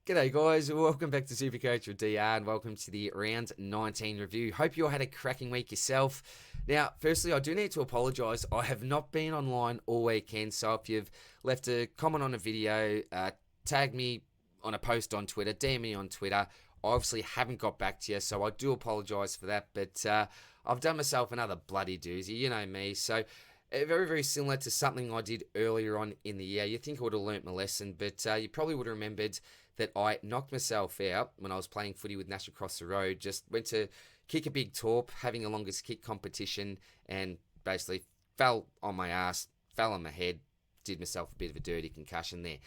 G'day guys, welcome back to SuperCoach with DR and welcome to the round 19 review. Hope you all had a cracking week yourself. Now, firstly, I do need to apologise. I have not been online all weekend, so if you've left a comment on a video, tag me on a post on Twitter, DM me on Twitter, I obviously haven't got back to you, so I do apologise for that, but I've done myself another bloody doozy, you know me, so very, very similar to something I did earlier on in the year. You think I would have learnt my lesson, but you probably would have remembered that I knocked myself out when I was playing footy with Nash across the road. Just went to kick a big torp, having a longest kick competition, and basically fell on my ass, fell on my head, did myself a bit of a dirty concussion there.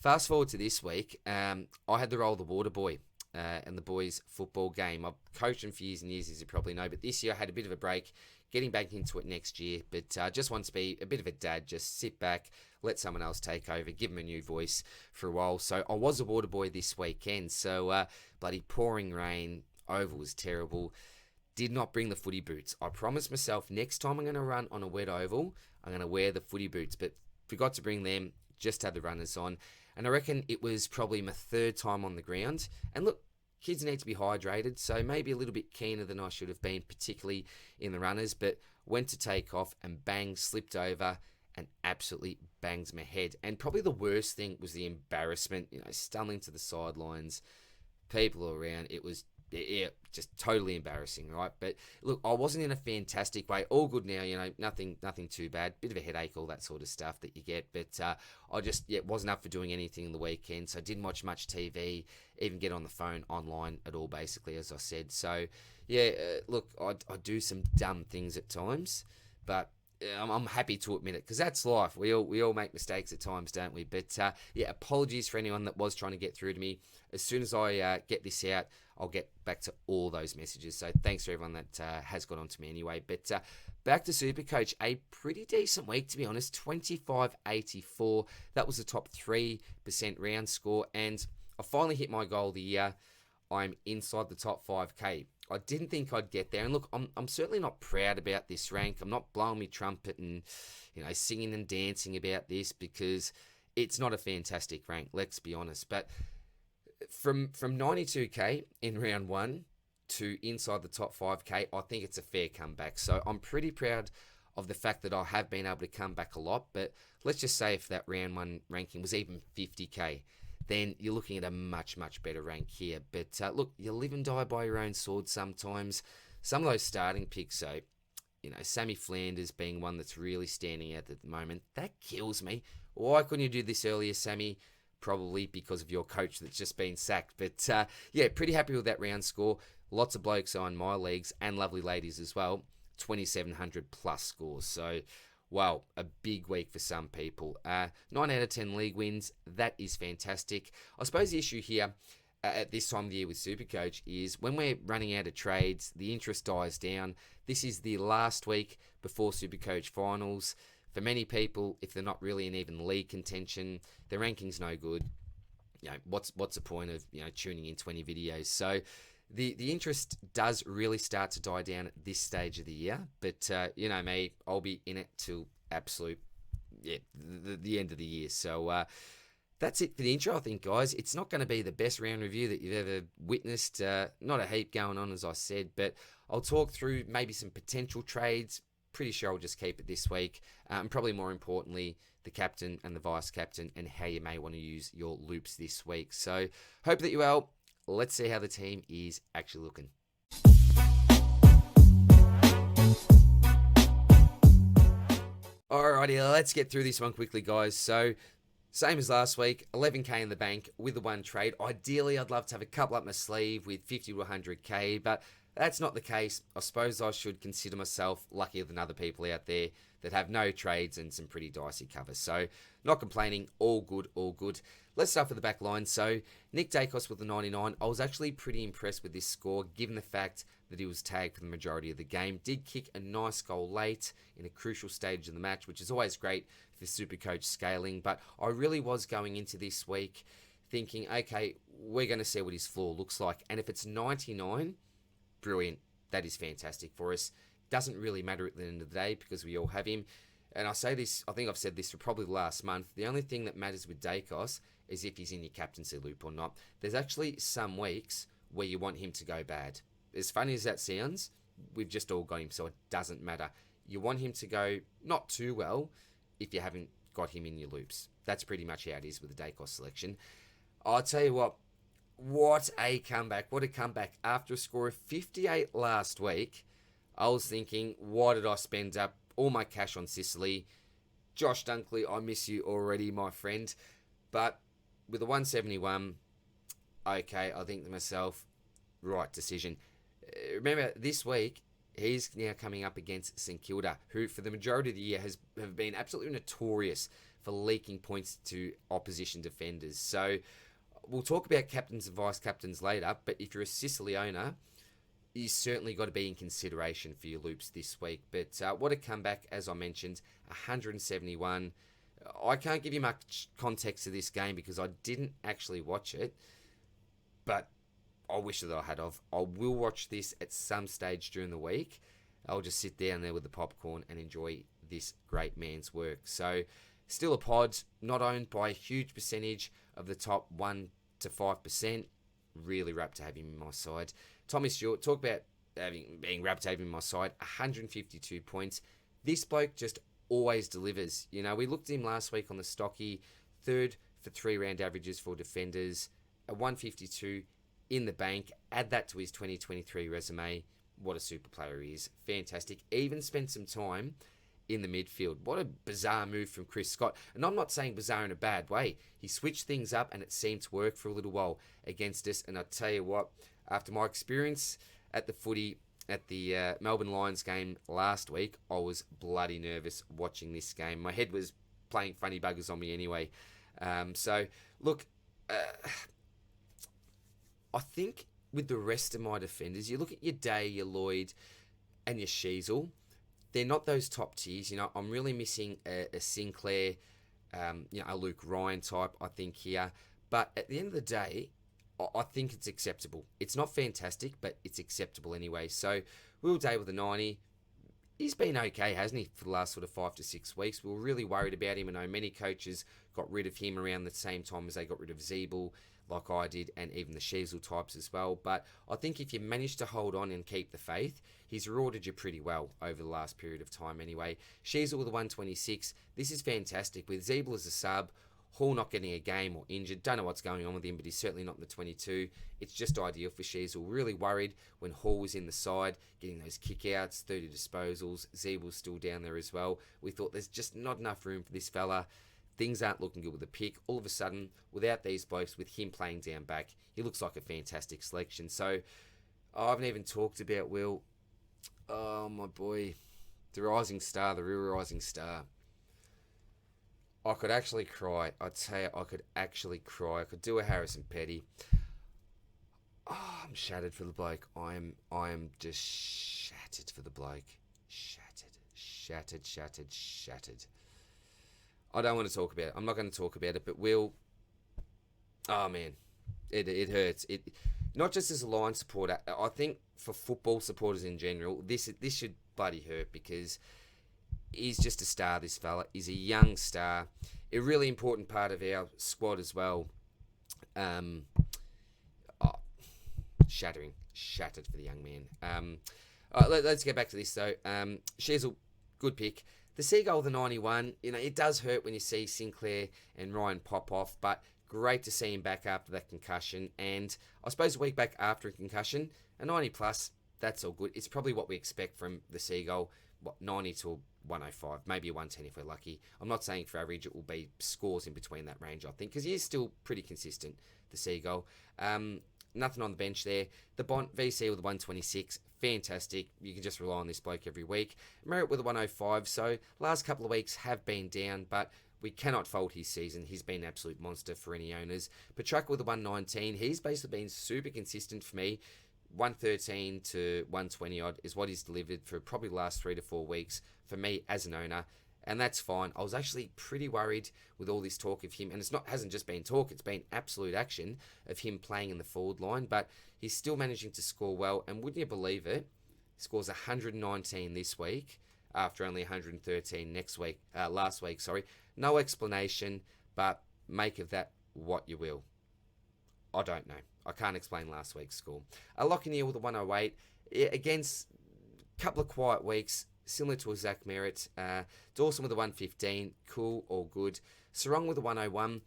Fast forward to this week, I had the role of the water boy in the boys' football game. I've coached them for years and years, as you probably know, but this year I had a bit of a break, getting back into it next year, but just want to be a bit of a dad, just sit back, let someone else take over, give them a new voice for a while. So I was a water boy this weekend, so bloody pouring rain, oval was terrible, did not bring the footy boots. I promised myself next time I'm going to run on a wet oval, I'm going to wear the footy boots, but forgot to bring them, just had the runners on, and I reckon it was probably my third time on the ground. And look, kids need to be hydrated, so maybe a little bit keener than I should have been, particularly in the runners, but went to take off and bang, slipped over and absolutely bangs my head. And probably the worst thing was the embarrassment, stumbling to the sidelines, people around. It was just totally embarrassing, right? But look, I wasn't in a fantastic way. All good now, nothing too bad. Bit of a headache, all that sort of stuff that you get. But I just wasn't up for doing anything in the weekend, so I didn't watch much TV, even get on the phone online at all, basically, as I said. So look, I do some dumb things at times, but I'm happy to admit it, because that's life. We all make mistakes at times, don't we? But apologies for anyone that was trying to get through to me. As soon as I get this out, I'll get back to all those messages. So thanks for everyone that has got on to me anyway. But back to SuperCoach, a pretty decent week, to be honest. 25.84. That was the top 3% round score, and I finally hit my goal of the year. I'm inside the top 5K. I didn't think I'd get there, and look, I'm certainly not proud about this rank. I'm not blowing me trumpet and singing and dancing about this, because it's not a fantastic rank, let's be honest. But from 92k in round 1 to inside the top 5k, I think it's a fair comeback. So I'm pretty proud of the fact that I have been able to come back a lot. But let's just say if that round 1 ranking was even 50k, then you're looking at a much, much better rank here. But look, you live and die by your own sword sometimes. Some of those starting picks, though, Sammy Flanders being one that's really standing out at the moment, that kills me. Why couldn't you do this earlier, Sammy? Probably because of your coach that's just been sacked. But pretty happy with that round score. Lots of blokes on my leagues, and lovely ladies as well. 2,700 plus scores. So, wow, a big week for some people. 9 out of 10 league wins. That is fantastic. I suppose the issue here at this time of the year with SuperCoach is when we're running out of trades, the interest dies down. This is the last week before SuperCoach finals. For many people, if they're not really in even league contention, their ranking's no good. What's the point of tuning in 20 videos? So the interest does really start to die down at this stage of the year. But me, I'll be in it till absolute the end of the year. So that's it for the intro, I think, guys. It's not going to be the best round review that you've ever witnessed. Not a heap going on, as I said, but I'll talk through maybe some potential trades. Pretty sure I'll just keep it this week. And probably more importantly, the captain and the vice captain, and how you may want to use your loops this week. So hope that you're well. Let's see how the team is actually looking. Alrighty, let's get through this one quickly, guys. So same as last week, 11k in the bank with the one trade. Ideally, I'd love to have a couple up my sleeve with 50 to 100k, but that's not the case. I suppose I should consider myself luckier than other people out there that have no trades and some pretty dicey covers. So not complaining, all good, all good. Let's start with the back line. So Nick Dacos with the 99. I was actually pretty impressed with this score, given the fact that he was tagged for the majority of the game. Did kick a nice goal late in a crucial stage of the match, which is always great for SuperCoach scaling. But I really was going into this week thinking, okay, we're going to see what his floor looks like. And if it's 99, brilliant. That is fantastic for us. Doesn't really matter at the end of the day because we all have him. And I say this, I think I've said this for probably the last month. The only thing that matters with Dacos as if he's in your captaincy loop or not. There's actually some weeks where you want him to go bad. As funny as that sounds, we've just all got him, so it doesn't matter. You want him to go not too well if you haven't got him in your loops. That's pretty much how it is with the day cost selection. I'll tell you what a comeback. What a comeback. After a score of 58 last week, I was thinking, why did I spend up all my cash on Sicily? Josh Dunkley, I miss you already, my friend. But with a 171, okay, I think to myself, right decision. Remember, this week, he's now coming up against St Kilda, who for the majority of the year have been absolutely notorious for leaking points to opposition defenders. So we'll talk about captains and vice captains later, but if you're a Sicily owner, you certainly got to be in consideration for your loops this week. But what a comeback, as I mentioned, 171. I can't give you much context to this game because I didn't actually watch it, but I wish that I had of. I will watch this at some stage during the week. I'll just sit down there with the popcorn and enjoy this great man's work. So, still a pod, not owned by a huge percentage of the top 1 to 5%. Really rapt to have him in my side. Tommy Stewart, talk about being rapt to have him in my side. 152 points. This bloke just always delivers. You know, we looked at him last week on the Stocky, third for 3-round averages for defenders, a 152 in the bank. Add that to his 2023 resume. What a super player he is. Fantastic. Even spent some time in the midfield. What a bizarre move from Chris Scott. And I'm not saying bizarre in a bad way. He switched things up and it seemed to work for a little while against us. And I tell you what, after my experience at the footy at the Melbourne Lions game last week, I was bloody nervous watching this game. My head was playing funny buggers on me anyway. So, look, I think with the rest of my defenders, you look at your Day, your Lloyd, and your Sheasel, they're not those top tiers. You know, I'm really missing a Sinclair, a Luke Ryan type, I think, here. But at the end of the day, I think it's acceptable. It's not fantastic, but it's acceptable anyway. So, Will Day with a 90. He's been okay, hasn't he, for the last sort of 5 to 6 weeks? We were really worried about him. I know many coaches got rid of him around the same time as they got rid of Zeeble, like I did, and even the Sheasel types as well. But I think if you manage to hold on and keep the faith, he's rewarded you pretty well over the last period of time anyway. Sheasel with a 126. This is fantastic. With Zeeble as a sub, Hall not getting a game or injured. Don't know what's going on with him, but he's certainly not in the 22. It's just ideal for Sheasel. Really worried when Hall was in the side, getting those kickouts, 30 disposals. Zeeble's still down there as well. We thought there's just not enough room for this fella. Things aren't looking good with the pick. All of a sudden, without these blokes, with him playing down back, he looks like a fantastic selection. So, I haven't even talked about Will. Oh, my boy. The rising star, the real rising star. I could actually cry. I tell you, I could actually cry. I could do a Harrison Petty. Oh, I'm shattered for the bloke. I am just shattered for the bloke. Shattered. I don't want to talk about it. I'm not going to talk about it, but Will, oh man, it hurts. It not just as a Lions supporter. I think for football supporters in general, this should bloody hurt because he's just a star, this fella. He's a young star. A really important part of our squad as well. Shattered for the young man. Let's get back to this though. Sheasel, good pick. The Seagull, the 91, it does hurt when you see Sinclair and Ryan pop off, but great to see him back after that concussion. And I suppose a week back after a concussion, a 90 plus, that's all good. It's probably what we expect from the Seagull, 90 to 105, maybe a 110 if we're lucky. I'm not saying for average it will be scores in between that range, I think, because he is still pretty consistent, the Seagull. Nothing on the bench there. The Bont VC with a 126, fantastic. You can just rely on this bloke every week. Merritt with a 105, so last couple of weeks have been down, but we cannot fault his season. He's been an absolute monster for any owners. Petrarca with a 119, he's basically been super consistent for me. 113 to 120 odd is what he's delivered for probably the last 3 to 4 weeks for me as an owner. And that's fine. I was actually pretty worried with all this talk of him, and hasn't just been talk, it's been absolute action of him playing in the forward line, but he's still managing to score well, and wouldn't you believe it, he scores 119 this week after only 113 last week. No explanation, but make of that what you will. I don't know. I can't explain last week's score. A Lockinier with a 108 against a couple of quiet weeks, similar to a Zach Merritt. Dawson with a 115, cool, all good. Sarong with a 101.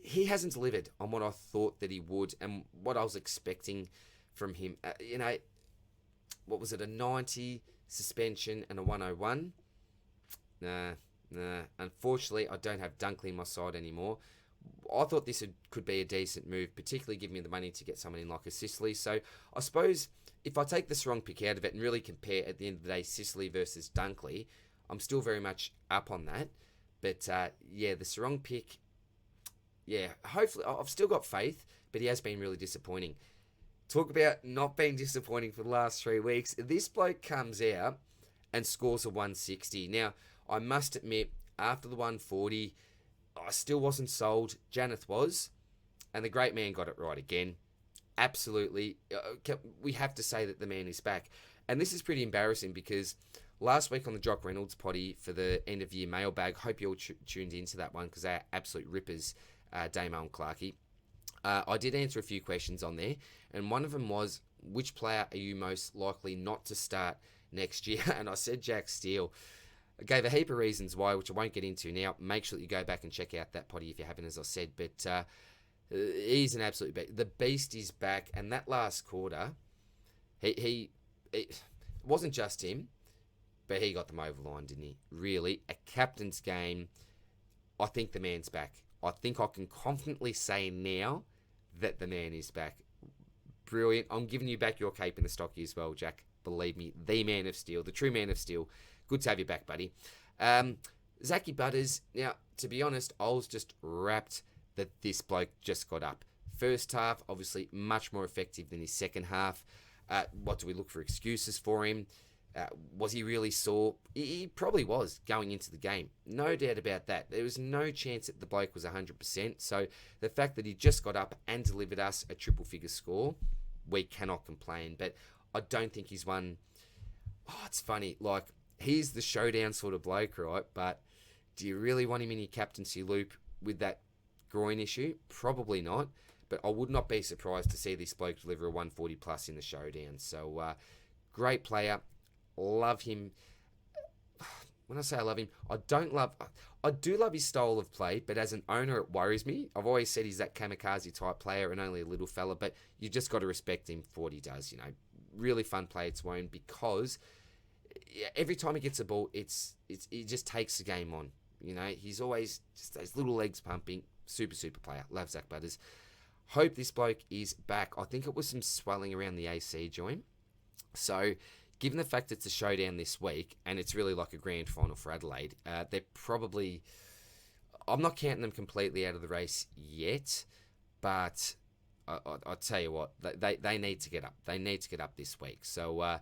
He hasn't delivered on what I thought that he would and what I was expecting from him. What was it, a 90 suspension and a 101? Nah. Unfortunately, I don't have Dunkley on my side anymore. I thought this could be a decent move, particularly giving me the money to get someone in like a Sicily. So I suppose if I take the Sarong pick out of it and really compare at the end of the day Sicily versus Dunkley, I'm still very much up on that. But the Sarong pick, hopefully I've still got faith, but he has been really disappointing. Talk about not being disappointing for the last 3 weeks. This bloke comes out and scores a 160. Now, I must admit, after the 140, I still wasn't sold. Janeth was, and the great man got it right again. Absolutely. We have to say that the man is back. And this is pretty embarrassing because last week on the Jock Reynolds potty for the end of year mailbag, hope you all tuned into that one because they are absolute rippers, Damo and Clarkey. I did answer a few questions on there, and one of them was, which player are you most likely not to start next year? And I said Jack Steele. I gave a heap of reasons why, which I won't get into now. Make sure that you go back and check out that potty if you haven't, as I said. But he's an absolute beast. The beast is back, and that last quarter, it wasn't just him, but he got them over the line, didn't he? Really, a captain's game. I think the man's back. I think I can confidently say now that the man is back. Brilliant. I'm giving you back your cape in the stocky as well, Jack. Believe me, the man of steel, the true man of steel. Good to have you back, buddy. Zachy Butters, now, to be honest, I was just wrapped that this bloke just got up. First half, obviously, much more effective than his second half. What do we look for excuses for him? Was he really sore? He probably was going into the game. No doubt about that. There was no chance that the bloke was 100%. So the fact that he just got up and delivered us a triple figure score, we cannot complain. But I don't think he's one. Oh, it's funny. Like, he's the showdown sort of bloke, right? But do you really want him in your captaincy loop with that groin issue? Probably not. But I would not be surprised to see this bloke deliver a 140 plus in the showdown. So, great player. Love him. When I say I love him, I do love his style of play, but as an owner, it worries me. I've always said he's that kamikaze type player and only a little fella, but you just got to respect him for what he does. You know, really fun player to own because every time he gets a ball, he just takes the game on. You know, he's always just those little legs pumping. Super player. Love Zach Butters. Hope this bloke is back. I think it was some swelling around the AC joint. So, given the fact it's a showdown this week, and it's really like a grand final for Adelaide, they're probably... I'm not counting them completely out of the race yet, but I'll tell you what, they need to get up. They need to get up this week. So I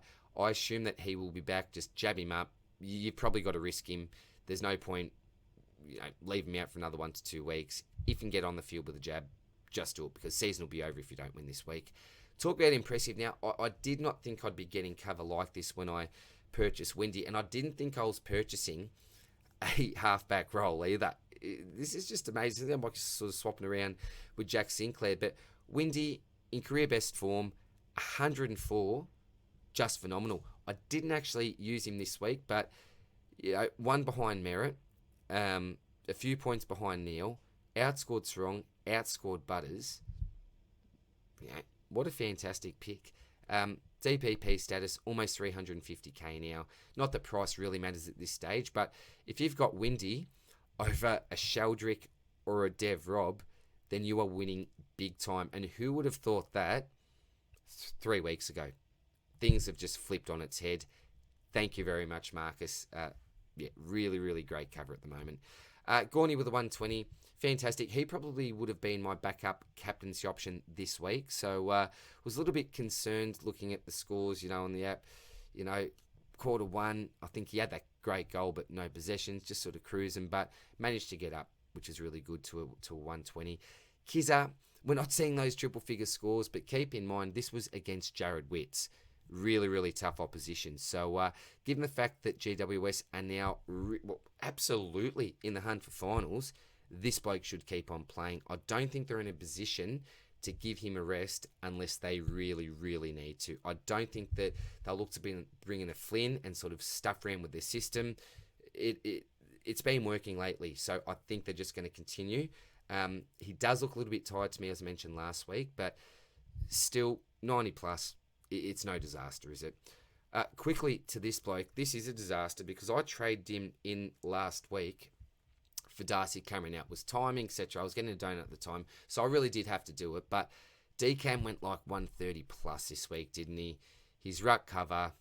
assume that he will be back. Just jab him up. You've probably got to risk him. There's no point leaving him out for another 1 to 2 weeks. If you can get on the field with a jab, just do it, because season will be over if you don't win this week. Talk about impressive now. I did not think I'd be getting cover like this when I purchased Windy, and I didn't think I was purchasing a halfback role either. This is just amazing. I'm like sort of swapping around with Jack Sinclair, but Windy in career best form, 104, just phenomenal. I didn't actually use him this week, but one behind Merritt, a few points behind Neil, outscored Strong, outscored Butters. What a fantastic pick. DPP status, almost 350k now. Not that price really matters at this stage, but if you've got Windy over a Sheldrick or a Dev Rob, then you are winning big time. And who would have thought that 3 weeks ago? Things have just flipped on its head. Thank you very much, Marcus. Really great cover at the moment. Gorney with a 120. Fantastic. He probably would have been my backup captaincy option this week. So was a little bit concerned looking at the scores, on the app. Quarter one, I think he had that great goal, but no possessions, just sort of cruising, but managed to get up, which is really good to a 120. Kizza, we're not seeing those triple figure scores, but keep in mind this was against Jared Witts. Really tough opposition. So given the fact that GWS are now absolutely in the hunt for finals, this bloke should keep on playing. I don't think they're in a position to give him a rest unless they really, really need to. I don't think that they'll look to bring in a Flynn and sort of stuff around with their system. It's been working lately, so I think they're just going to continue. He does look a little bit tired to me, as I mentioned last week, but still 90 plus. It's no disaster, is it? Quickly to this bloke, this is a disaster because I traded him in last week for Darcy Cameron. Now, it was timing, etc. I was getting a donut at the time, so I really did have to do it. But DCAM went like 130 plus this week, didn't he? His ruck cover,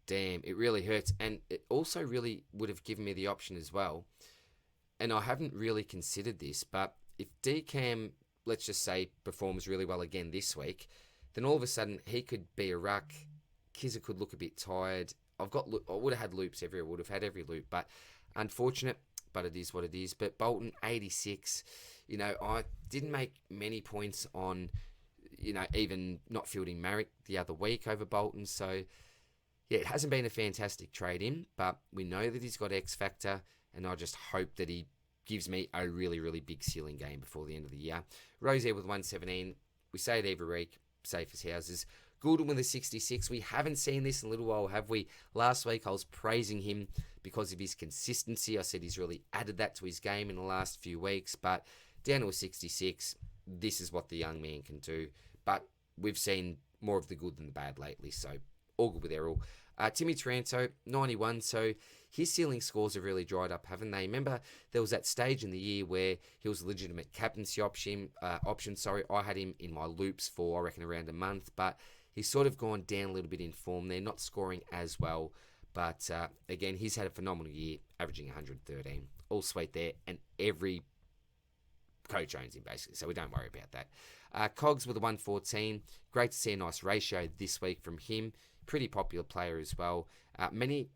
damn, it really hurts. And it also really would have given me the option as well. And I haven't really considered this, but if DCAM, let's just say, performs really well again this week, then all of a sudden he could be a ruck. Kizza could look a bit tired. I would have had loops everywhere. I would have had every loop, but unfortunate. But it is what it is. But Bolton, 86. I didn't make many points on, even not fielding Marrick the other week over Bolton. So, yeah, it hasn't been a fantastic trade in, but we know that he's got X factor, and I just hope that he gives me a really, really big ceiling game before the end of the year. Rozier with 117. We say it every week, safe as houses. Goulden with a 66. We haven't seen this in a little while, have we? Last week I was praising him because of his consistency. I said he's really added that to his game in the last few weeks, but down to a 66. This is what the young man can do. But we've seen more of the good than the bad lately, so all good with Errol. Timmy Taranto, 91. So his ceiling scores have really dried up, haven't they? Remember, there was that stage in the year where he was a legitimate captaincy option. I had him in my loops for, I reckon, around a month, but he's sort of gone down a little bit in form there, not scoring as well. But again, he's had a phenomenal year, averaging 113. All sweet there, and every coach owns him, basically, so we don't worry about that. Cogs with a 114. Great to see a nice ratio this week from him. Pretty popular player as well. Not many.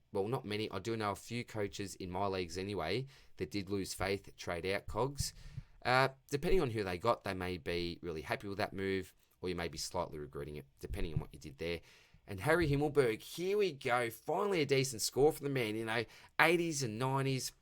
I do know a few coaches in my leagues anyway that did lose faith, trade out Cogs. Depending on who they got, they may be really happy with that move, or you may be slightly regretting it, depending on what you did there. And Harry Himmelberg, here we go. Finally a decent score for the man. 80s and 90s.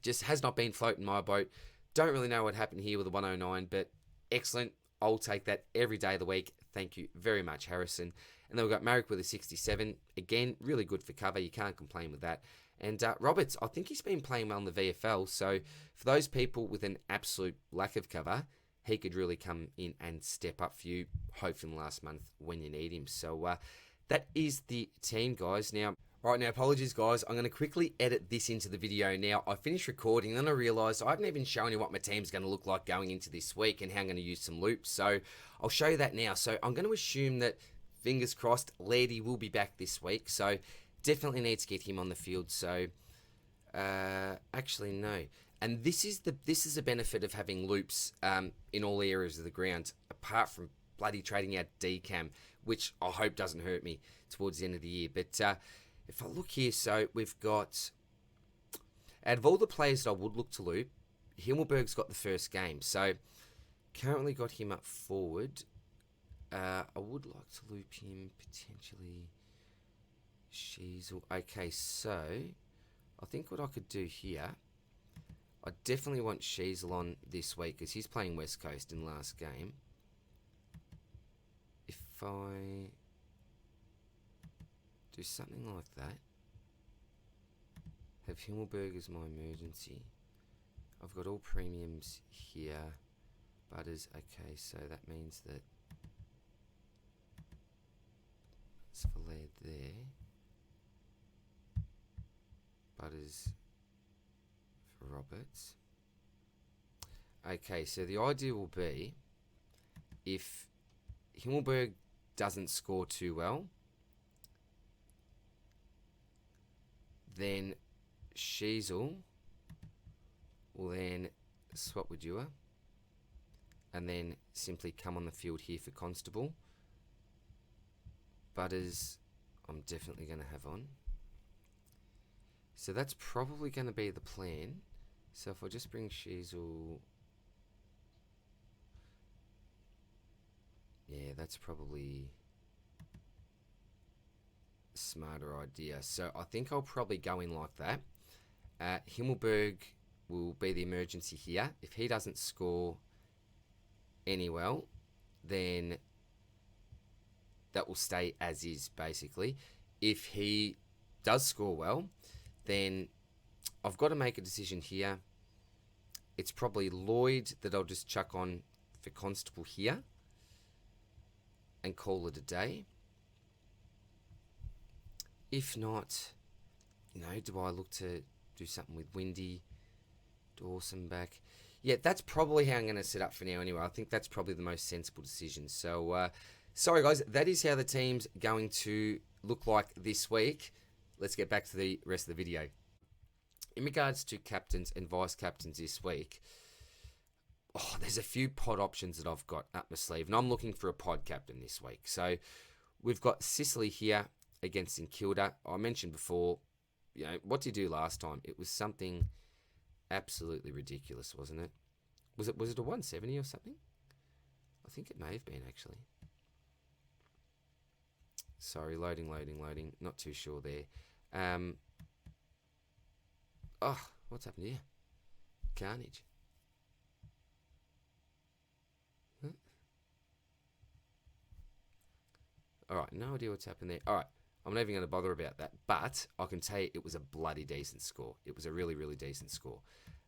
Just has not been floating my boat. Don't really know what happened here with the 109, but excellent. I'll take that every day of the week. Thank you very much, Harrison. And then we've got Marrick with a 67. Again, really good for cover. You can't complain with that. And Roberts, I think he's been playing well in the VFL. So for those people with an absolute lack of cover, he could really come in and step up for you, hopefully in the last month when you need him. So that is the team, guys. Now, apologies, guys. I'm going to quickly edit this into the video now. I finished recording, and then I realised I haven't even shown you what my team's going to look like going into this week and how I'm going to use some loops. So I'll show you that now. So I'm going to assume that, fingers crossed, Lairdy will be back this week. So definitely need to get him on the field. So actually, no. And this is the benefit of having loops in all areas of the ground, apart from bloody trading out DCAM, which I hope doesn't hurt me towards the end of the year. But if I look here, so we've got, out of all the players that I would look to loop, Himmelberg's got the first game. So currently got him up forward. I would like to loop him potentially. Okay, so I think what I could do here, I definitely want Sheasel on this week because he's playing West Coast in the last game. If I do something like that, have Himmelberg as my emergency. I've got all premiums here. Butters, okay, so that means that it's for Laird there. Butters for Roberts. Okay, so the idea will be if Himmelberg doesn't score too well, then Sheasel will then swap with Dewar and then simply come on the field here for Constable. Butters, I'm definitely going to have on. So that's probably going to be the plan. So if I just bring Sheasel, yeah, that's probably a smarter idea. So I think I'll probably go in like that. Himmelberg will be the emergency here. If he doesn't score any well, then that will stay as is, basically. If he does score well, then I've got to make a decision here. It's probably Lloyd that I'll just chuck on for Constable here and call it a day. If not, do I look to do something with Windy, Dawson back? Yeah, that's probably how I'm going to set up for now anyway. I think that's probably the most sensible decision. So, sorry guys, that is how the team's going to look like this week. Let's get back to the rest of the video. In regards to captains and vice captains this week, there's a few pod options that I've got up my sleeve, and I'm looking for a pod captain this week. So we've got Sicily here against St Kilda. I mentioned before, what did you do last time? It was something absolutely ridiculous, wasn't it? Was it a 170 or something? I think it may have been, actually. Sorry, loading. Not too sure there. What's happened here? Carnage. Huh? Alright, no idea what's happened there. Alright, I'm not even going to bother about that. But I can tell you it was a bloody decent score. It was a really, really decent score.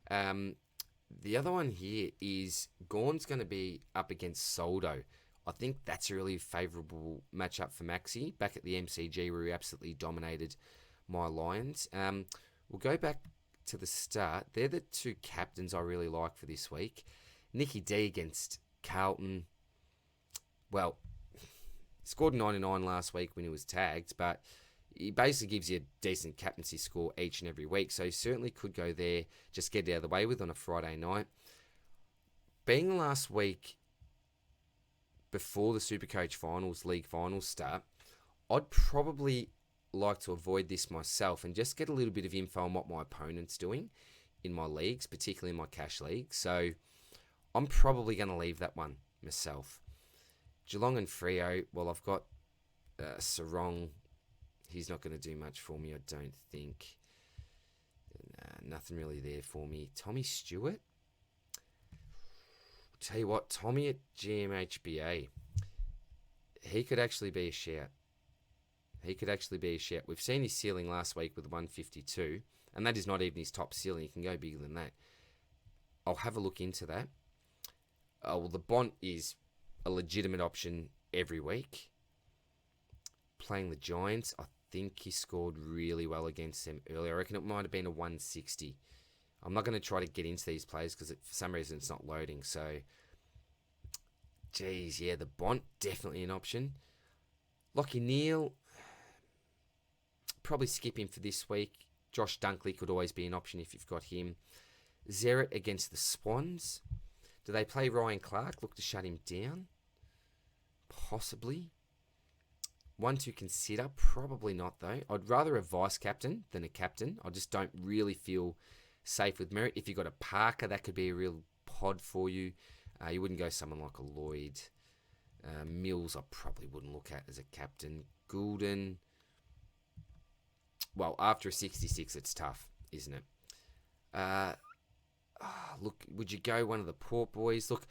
The other one here is Gorn's going to be up against Soldo. I think that's a really favourable matchup for Maxi back at the MCG where he absolutely dominated my Lions. We'll go back to the start. They're the two captains I really like for this week. Nicky D against Carlton. Well, scored 99 last week when he was tagged, but he basically gives you a decent captaincy score each and every week. So he certainly could go there, just get it out of the way with on a Friday night. Being last week before the SuperCoach league finals start, I'd probably like to avoid this myself and just get a little bit of info on what my opponent's doing in my leagues, particularly in my cash league. So I'm probably going to leave that one myself. Geelong and Freo, well, I've got Sarong. He's not going to do much for me, I don't think. Nothing really there for me. Tommy Stewart. Tell you what, Tommy at GMHBA, he could actually be a shout. We've seen his ceiling last week with 152, and that is not even his top ceiling. He can go bigger than that. I'll have a look into that. Well, the Bont is a legitimate option every week. Playing the Giants, I think he scored really well against them earlier. I reckon it might have been a 160. I'm not going to try to get into these plays because for some reason it's not loading. So, geez, yeah, the Bont, definitely an option. Lockie Neal, probably skip him for this week. Josh Dunkley could always be an option if you've got him. Zeret against the Swans. Do they play Ryan Clark? Look to shut him down? Possibly. One to consider, probably not though. I'd rather a vice captain than a captain. I just don't really feel safe with Merritt. If you've got a Parker, that could be a real pod for you. You wouldn't go someone like a Lloyd. Mills, I probably wouldn't look at as a captain. Goulden. Well, after a 66, it's tough, isn't it? Look, would you go one of the Port boys? Look,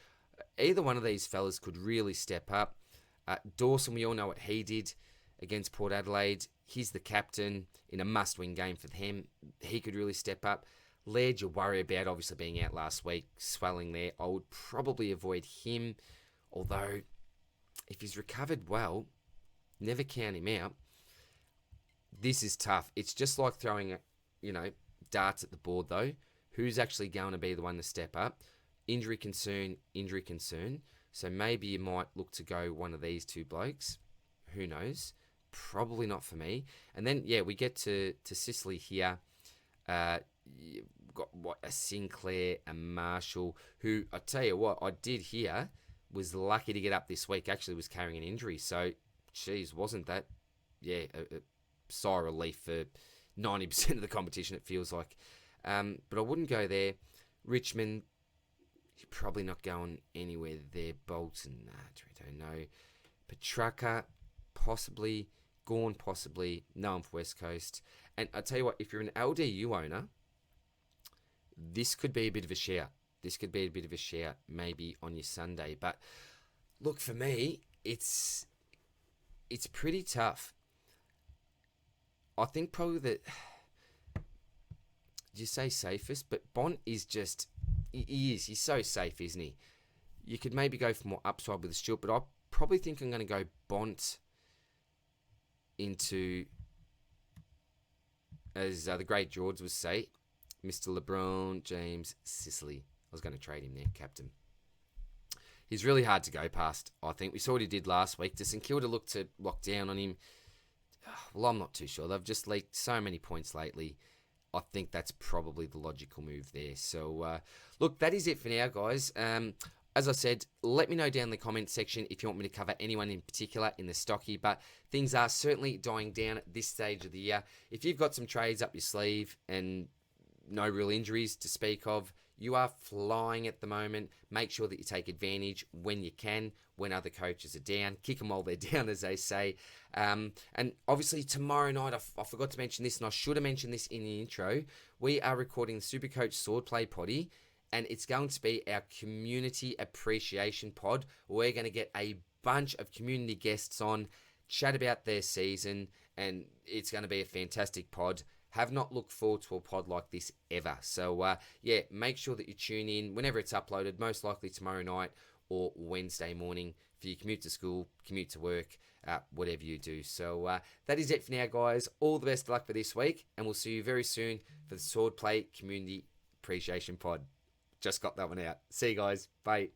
either one of these fellas could really step up. Dawson, we all know what he did against Port Adelaide. He's the captain in a must-win game for him. He could really step up. Laird, you worry about obviously being out last week, swelling there. I would probably avoid him, although if he's recovered well, never count him out. This is tough. It's just like throwing, darts at the board though. Who's actually going to be the one to step up? Injury concern. So maybe you might look to go one of these two blokes. Who knows? Probably not for me. And then, we get to Sicily here. You've got a Sinclair, a Marshall, who I tell you what, I did hear was lucky to get up this week. Actually was carrying an injury. So, geez, wasn't that, a sigh of relief for 90% of the competition, it feels like. But I wouldn't go there. Richmond, you're probably not going anywhere there. Bolton, I don't know. Petrarca, possibly. Gawn, possibly. No, I'm for West Coast. And I tell you what, if you're an LDU owner, this could be a bit of a shout. This could be a bit of a shout maybe on your Sunday. But look, for me, it's pretty tough. I think probably that you say safest, but Bont is just he's so safe, isn't he? You could maybe go for more upside with the Stewart, but I probably think I'm going to go Bont into, as the great George would say, Mr. LeBron James Sicily. I was going to trade him there, captain. He's really hard to go past, I think. We saw what he did last week. Does St Kilda look to lock down on him? Well, I'm not too sure. They've just leaked so many points lately. I think that's probably the logical move there. So, look, that is it for now, guys. As I said, let me know down in the comments section if you want me to cover anyone in particular in the stocky, but things are certainly dying down at this stage of the year. If you've got some trades up your sleeve and no real injuries to speak of, you are flying at the moment. Make sure that you take advantage when you can, when other coaches are down. Kick them while they're down, as they say. And obviously tomorrow night, I forgot to mention this, and I should have mentioned this in the intro. We are recording the SuperCoach Swordplay Potty, and it's going to be our community appreciation pod. We're going to get a bunch of community guests on, chat about their season, and it's going to be a fantastic pod. Have not looked forward to a pod like this ever. So, yeah, make sure that you tune in whenever it's uploaded, most likely tomorrow night or Wednesday morning for your commute to school, commute to work, whatever you do. So, that is it for now, guys. All the best of luck for this week, and we'll see you very soon for the Swordplay Community Appreciation Pod. Just got that one out. See you guys. Bye.